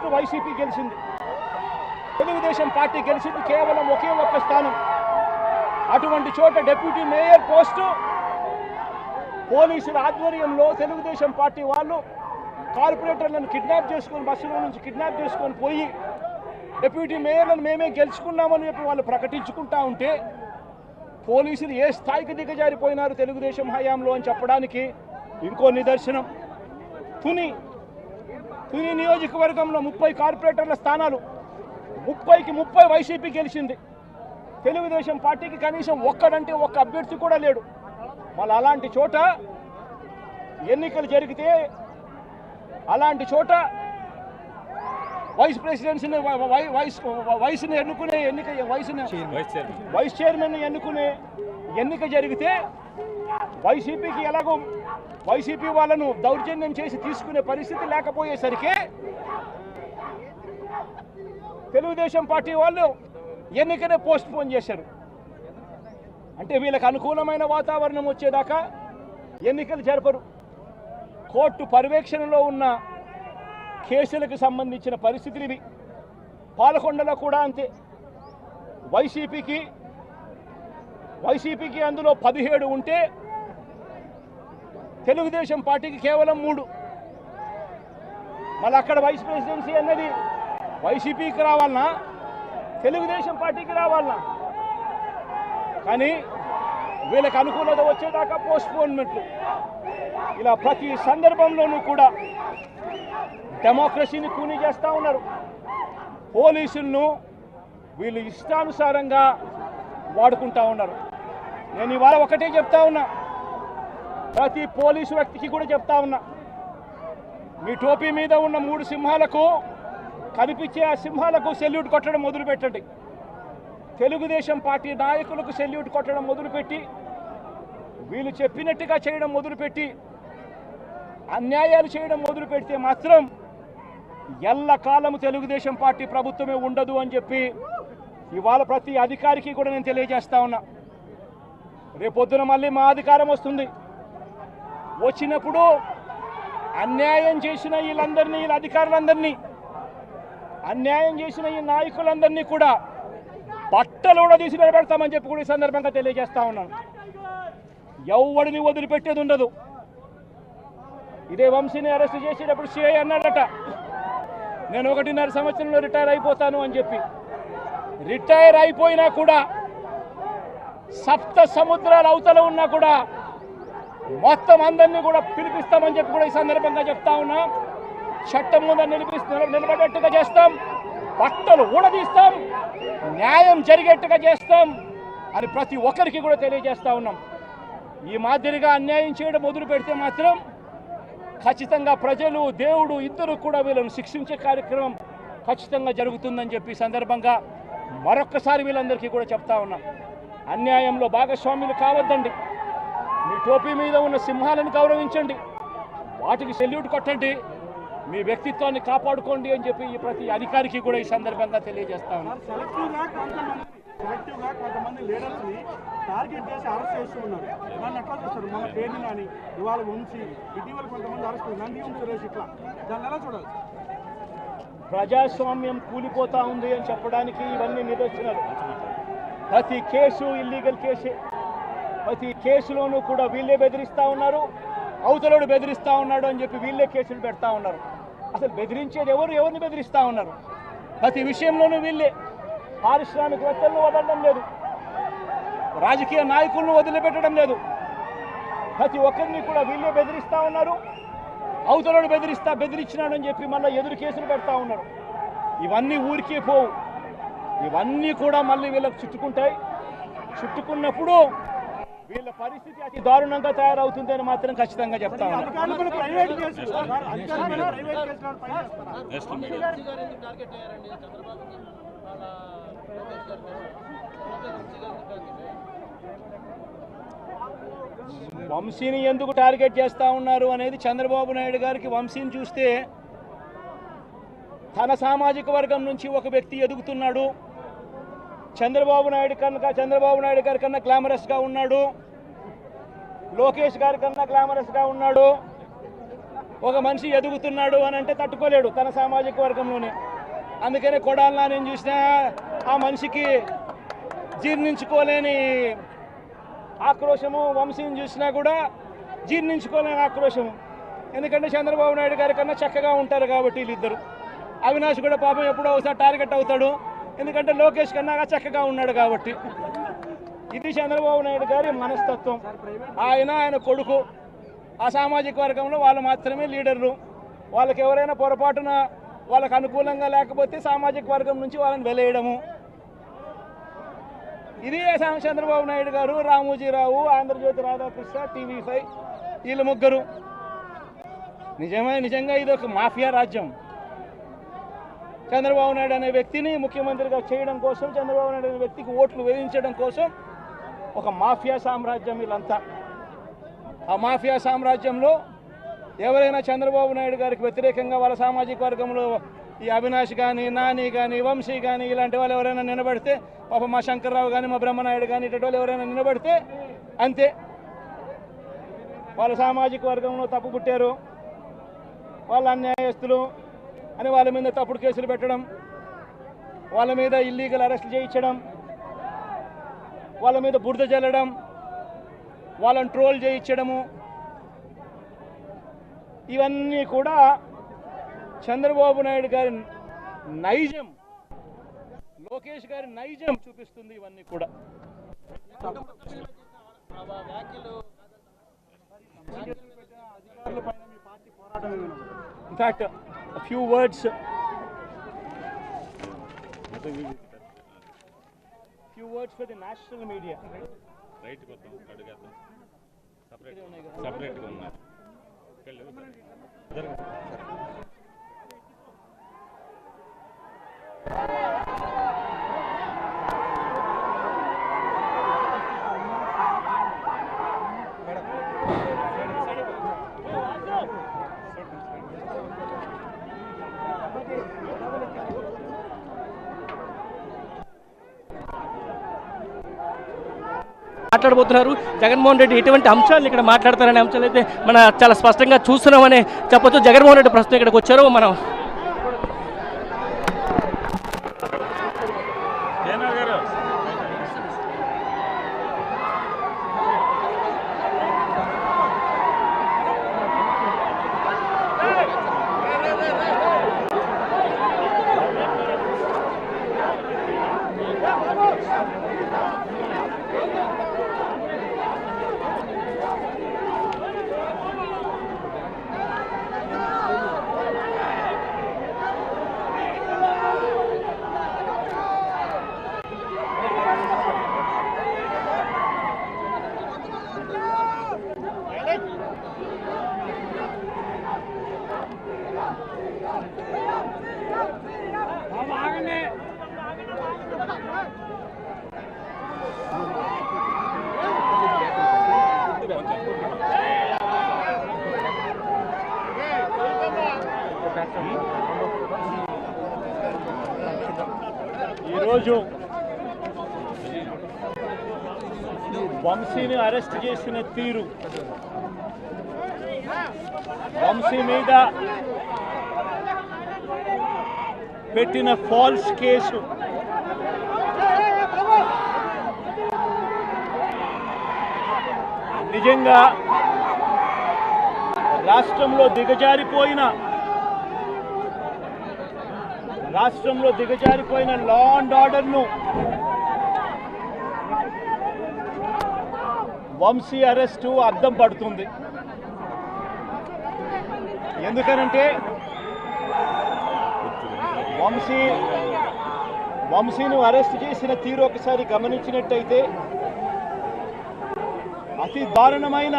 Post YCP గెలిచింది, Telugu Desam party గెలిచింది కేవలం ఒకే ఒక్క స్థానం. అటువంటి చోట డిప్యూటీ మేయర్ పోస్టు పోలీసుల ఆధ్వర్యంలో తెలుగుదేశం పార్టీ వాళ్ళు కార్పొరేటర్లను కిడ్నాప్ చేసుకొని బస్సులో నుంచి కిడ్నాప్ చేసుకొని పోయి డిప్యూటీ మేయర్లను మేమే గెలుచుకున్నామని చెప్పి వాళ్ళు ప్రకటించుకుంటా ఉంటే పోలీసులు ఏ స్థాయికి దిగజారిపోయినారు తెలుగుదేశం హయాంలో అని చెప్పడానికి ఇంకో నిదర్శనం. తుని నియోజకవర్గంలో 30 కార్పొరేటర్ల స్థానాలు 30కి 30 వైసీపీ గెలిచింది. తెలుగుదేశం పార్టీకి కనీసం ఒక్కడంటే ఒక్క అభ్యర్థి కూడా లేడు. మళ్ళీ అలాంటి చోట ఎన్నికలు జరిగితే అలాంటి చోట వైస్ ప్రెసిడెన్సీని వయసుని ఎన్నుకునే ఎన్నిక వైస్ చైర్మన్ ఎన్నుకునే ఎన్నిక జరిగితే వైసీపీకి ఎలాగో వైసీపీ వాళ్ళను దౌర్జన్యం చేసి తీసుకునే పరిస్థితి లేకపోయేసరికి తెలుగుదేశం పార్టీ వాళ్ళు ఎన్నికనే పోస్ట్ పోన్ చేశారు. అంటే వీళ్ళకి అనుకూలమైన వాతావరణం వచ్చేదాకా ఎన్నికలు జరపరు. కోర్టు పర్యవేక్షణలో ఉన్న కేసులకు సంబంధించిన పరిస్థితులు ఇవి. పాలకొండలో కూడా అంతే. వైసీపీకి అందులో 17 ఉంటే తెలుగుదేశం పార్టీకి కేవలం 3. మళ్ళీ అక్కడ వైస్ ప్రెసిడెన్సీ అన్నది వైసీపీకి రావాలన్నా తెలుగుదేశం పార్టీకి రావాలన్నా, కానీ వీళ్ళకి అనుకూలత వచ్చేదాకా పోస్ట్పోన్మెంట్లు. ఇలా ప్రతి సందర్భంలోనూ కూడా డెమోక్రసీని కూని చేస్తూ ఉన్నారు. పోలీసులను వీళ్ళు ఇష్టానుసారంగా వాడుకుంటా ఉన్నారు. నేను ఇవాళ ఒకటే చెప్తా ఉన్నా, ప్రతి పోలీసు వ్యక్తికి కూడా చెప్తా ఉన్నా, మీ టోపీ మీద ఉన్న 3 సింహాలకు కనిపించే ఆ సింహాలకు సెల్యూట్ కొట్టడం మొదలుపెట్టండి. తెలుగుదేశం పార్టీ నాయకులకు సెల్యూట్ కొట్టడం మొదలుపెట్టి వీళ్ళు చెప్పినట్టుగా చేయడం మొదలుపెట్టి అన్యాయాలు చేయడం మొదలు పెడితే మాత్రం ఎల్లకాలము తెలుగుదేశం పార్టీ ప్రభుత్వమే ఉండదు అని చెప్పి ఇవాళ ప్రతి అధికారికి కూడా నేను తెలియజేస్తా ఉన్నా. రేపొద్దున మళ్ళీ మా అధికారం వస్తుంది. వచ్చినప్పుడు అన్యాయం చేసిన వీళ్ళందరినీ, వీళ్ళ అధికారులందరినీ, అన్యాయం చేసిన ఈ నాయకులందరినీ కూడా బట్టలు కూడా తీసి నిలబెడతామని చెప్పి కూడా ఈ సందర్భంగా తెలియజేస్తా ఉన్నాను. ఎవడిని వదిలిపెట్టేది ఉండదు. ఇదే వంశీని అరెస్ట్ చేసేటప్పుడు సిఐ అన్నాడట, నేను 1.5 సంవత్సరంలో రిటైర్ అయిపోతాను అని చెప్పి. రిటైర్ అయిపోయినా కూడా సప్త సముద్రాల అవతల ఉన్నా కూడా మొత్తం అందరినీ కూడా పిలిపిస్తామని చెప్పి కూడా ఈ సందర్భంగా చెప్తా ఉన్నా. చట్టం ముందు నిలబడేట్టుగా చేస్తాం, బట్టలు ఊడదీస్తాం, న్యాయం జరిగేట్టుగా చేస్తాం అని ప్రతి ఒక్కరికి కూడా తెలియజేస్తా ఉన్నాం. ఈ మాదిరిగా అన్యాయం చేయడం మొదలు పెడితే మాత్రం ఖచ్చితంగా ప్రజలు, దేవుడు ఇద్దరు కూడా వీళ్ళను శిక్షించే కార్యక్రమం ఖచ్చితంగా జరుగుతుందని చెప్పి సందర్భంగా మరొక్కసారి వీళ్ళందరికీ కూడా చెప్తా ఉన్నాం. అన్యాయంలో భాగస్వాములు కావద్దండి. మీ టోపీ మీద ఉన్న సింహాలను గౌరవించండి, వాటికి సెల్యూట్ కొట్టండి, మీ వ్యక్తిత్వాన్ని కాపాడుకోండి అని చెప్పి ఈ ప్రతి అధికారికి కూడా ఈ సందర్భంగా తెలియజేస్తా ఉన్నాం. సెలెక్టివ్గా కొంతమంది లీడర్స్ని టార్గెట్ చేసి అరెస్ట్ చేస్తూ ఉన్నారు. దాన్ని ఎట్లా చూస్తారు? మన పేరుని కానీ ఇవాళ ఉంచి ఇటీవల కొంతమంది అరెస్ట్ నంది ఉంది సురేష్, ఇట్లా దాన్ని ఎలా చూడాలి? ప్రజాస్వామ్యం కూలిపోతా ఉంది అని చెప్పడానికి ఇవన్నీ నిదర్శనాలు. ప్రతి కేసు ఇల్లీగల్ కేసే. ప్రతి కేసులోనూ కూడా వీళ్ళే బెదిరిస్తూ ఉన్నారు, అవతలోడు బెదిరిస్తూ ఉన్నాడు అని చెప్పి వీళ్ళే కేసులు పెడతా ఉన్నారు. అసలు బెదిరించేది ఎవరిని బెదిరిస్తూ ఉన్నారు? ప్రతి విషయంలోనూ వీళ్ళే. పారిశ్రామికవేత్తలను వదలడం లేదు, రాజకీయ నాయకులను వదిలిపెట్టడం లేదు. ప్రతి ఒక్కరిని కూడా వీళ్ళే బెదిరిస్తూ ఉన్నారు, అవతలోడు బెదిరించినాడని చెప్పి మళ్ళీ ఎదురు కేసులు పెడతా ఉన్నారు. ఇవన్నీ ఊరికే పోవు, ఇవన్నీ కూడా మళ్ళీ వీళ్ళకు చుట్టుకుంటాయి. చుట్టుకున్నప్పుడు వీళ్ళ పరిస్థితి అతి దారుణంగా తయారవుతుందని మాత్రం ఖచ్చితంగా చెప్తా ఉన్నాను. వంశీని ఎందుకు టార్గెట్ చేస్తూ ఉన్నారు అనేది చంద్రబాబు నాయుడు గారికి వంశీని చూస్తే తన సామాజిక వర్గం నుంచి ఒక వ్యక్తి ఎదుగుతున్నాడు. చంద్రబాబు నాయుడు గారి కన్నా గ్లామరస్గా ఉన్నాడు, లోకేష్ గారి కన్నా గ్లామరస్గా ఉన్నాడు. ఒక మనిషి ఎదుగుతున్నాడు అని అంటే తట్టుకోలేడు తన సామాజిక వర్గంలోనే. అందుకనే కొడాలని నేను చూసినా ఆ మనిషికి జీర్ణించుకోలేని ఆక్రోశము, వంశీని చూసినా కూడా జీర్ణించుకోలేని ఆక్రోశము. ఎందుకంటే చంద్రబాబు నాయుడు గారి కన్నా చక్కగా ఉంటారు కాబట్టి వీళ్ళిద్దరు. అవినాష్ కూడా పాపం ఎప్పుడో ఒకసారి టార్గెట్ అవుతాడు, ఎందుకంటే లోకేష్ కన్నా చక్కగా ఉన్నాడు కాబట్టి. ఇది చంద్రబాబు నాయుడు గారి మనస్తత్వం. ఆయన కొడుకు ఆ సామాజిక వర్గంలో వాళ్ళు మాత్రమే లీడర్లు. వాళ్ళకి ఎవరైనా పొరపాటున వాళ్ళకు అనుకూలంగా లేకపోతే సామాజిక వర్గం నుంచి వాళ్ళని వెలేయడము. ఇది చంద్రబాబు నాయుడు గారు, రామోజీరావు, ఆంధ్రజ్యోతి రాధాకృష్ణ, TV5 వీళ్ళు ముగ్గురు. నిజంగా ఇది ఒక మాఫియా రాజ్యం. చంద్రబాబు నాయుడు అనే వ్యక్తిని ముఖ్యమంత్రిగా చేయడం కోసం, చంద్రబాబు నాయుడు అనే వ్యక్తికి ఓట్లు వేయించడం కోసం ఒక మాఫియా సామ్రాజ్యం వీళ్ళంతా. ఆ మాఫియా సామ్రాజ్యంలో ఎవరైనా చంద్రబాబు నాయుడు గారికి వ్యతిరేకంగా వాళ్ళ సామాజిక వర్గంలో ఈ అవినాష్ కానీ, నాని కానీ, వంశీ కానీ ఇలాంటి వాళ్ళు ఎవరైనా నిలబడితే, పాప మా శంకర్రావు కానీ, మా బ్రహ్మనాయుడు కానీ ఇటువంటి వాళ్ళు ఎవరైనా నిలబడితే అంతే, వాళ్ళ సామాజిక వర్గంలో తప్పు పుట్టారు, వాళ్ళ అన్యాయస్తులు అని వాళ్ళ మీద తప్పుడు కేసులు పెట్టడం, వాళ్ళ మీద ఇల్లీగల్ అరెస్ట్ చేయించడం, వాళ్ళ మీద బురద జల్లడం, వాళ్ళని ట్రోల్ చేయించడము, ఇవన్నీ కూడా చంద్రబాబు నాయుడు గారి నైజం, లోకేష్ గారి నైజం చూపిస్తుంది. ఇవన్నీ కూడా in fact few words for the national media. Right కొత్త అడుగుతాం సపరేట్గా ఉన్నారు. మాట్లాడబోతున్నారు. జగన్మోహన్ రెడ్డి ఎటువంటి అంశాలు ఇక్కడ మాట్లాడతారనే అంశాలు అయితే మనం చాలా స్పష్టంగా చూస్తున్నామని చెప్పొచ్చు. జగన్మోహన్ రెడ్డి ప్రస్తుతం ఇక్కడికి వచ్చారు. మనం ఈరోజు వంశీని అరెస్ట్ చేసిన తీరు, వంశీ మీద పెట్టిన ఫాల్స్ కేసు, నిజంగా రాష్ట్రంలో దిగజారిపోయిన లా అండ్ ఆర్డర్ను వంశీ అరెస్టు అద్దం పడుతుంది. ఎందుకనంటే వంశీను అరెస్ట్ చేసిన తీరు ఒకసారి గమనించినట్టయితే అతి దారుణమైన